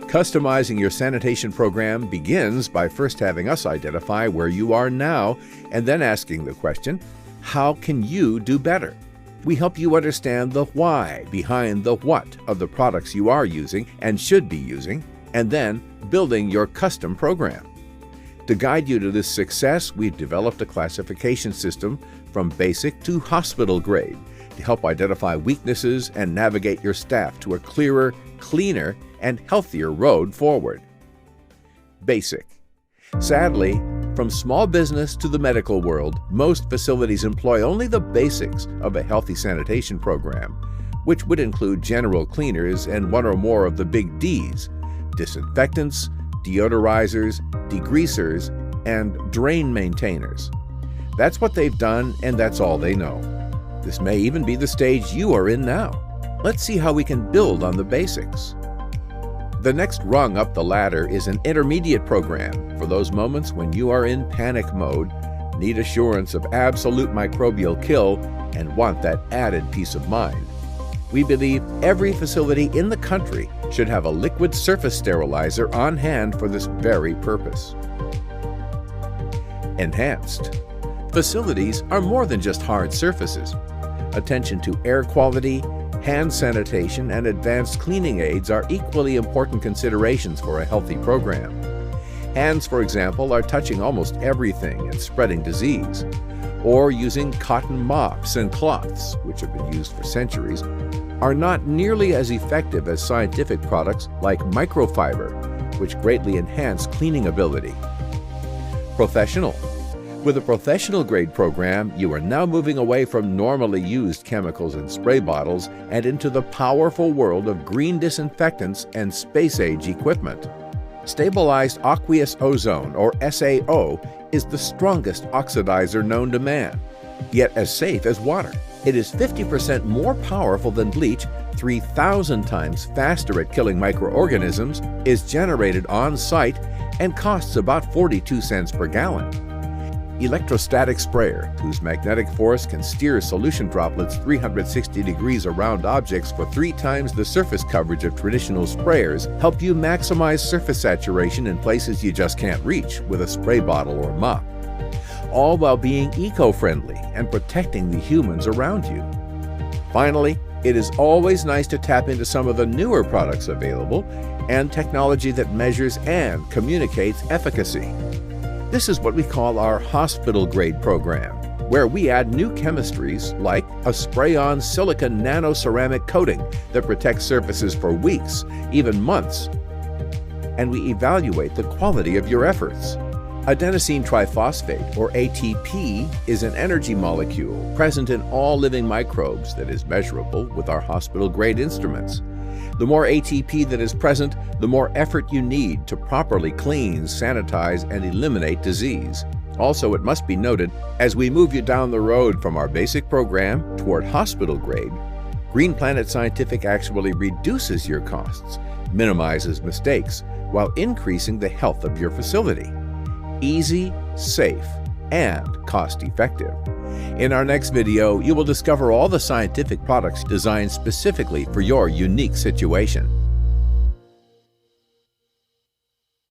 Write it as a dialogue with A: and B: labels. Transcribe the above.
A: Customizing your sanitation program begins by first having us identify where you are now and then asking the question, how can you do better? We help you understand the why behind the what of the products you are using and should be using, and then building your custom program. To guide you to this success, we've developed a classification system from basic to hospital grade to help identify weaknesses and navigate your staff to a clearer, cleaner, and healthier road forward. Basic. Sadly, from small business to the medical world, most facilities employ only the basics of a healthy sanitation program, which would include general cleaners and one or more of the big Ds: disinfectants, deodorizers, degreasers, and drain maintainers. That's what they've done, and that's all they know. This may even be the stage you are in now. Let's see how we can build on the basics. The next rung up the ladder is an intermediate program for those moments when you are in panic mode, need assurance of absolute microbial kill, and want that added peace of mind. We believe every facility in the country should have a liquid surface sterilizer on hand for this very purpose. Enhanced. Facilities are more than just hard surfaces. Attention to air quality, hand sanitation, and advanced cleaning aids are equally important considerations for a healthy program. Hands, for example, are touching almost everything and spreading disease. Or using cotton mops and cloths, which have been used for centuries, are not nearly as effective as scientific products like microfiber, which greatly enhance cleaning ability. Professional. With a professional grade program, you are now moving away from normally used chemicals and spray bottles and into the powerful world of green disinfectants and space-age equipment. Stabilized Aqueous Ozone, or SAO, is the strongest oxidizer known to man, yet as safe as water. It is 50% more powerful than bleach, 3,000 times faster at killing microorganisms, is generated on site, and costs about 42 cents per gallon. Electrostatic Sprayer, whose magnetic force can steer solution droplets 360 degrees around objects for 3 times the surface coverage of traditional sprayers, help you maximize surface saturation in places you just can't reach with a spray bottle or mop, all while being eco-friendly and protecting the humans around you. Finally, it is always nice to tap into some of the newer products available and technology that measures and communicates efficacy. This is what we call our hospital-grade program, where we add new chemistries like a spray-on silicon nanoceramic coating that protects surfaces for weeks, even months. And we evaluate the quality of your efforts. Adenosine triphosphate, or ATP, is an energy molecule present in all living microbes that is measurable with our hospital-grade instruments. The more ATP that is present, the more effort you need to properly clean, sanitize, and eliminate disease. Also, it must be noted, as we move you down the road from our basic program toward hospital grade, Green Planet Scientific actually reduces your costs, minimizes mistakes, while increasing the health of your facility. Easy, safe, and cost-effective. In our next video, you will discover all the scientific products designed specifically for your unique situation.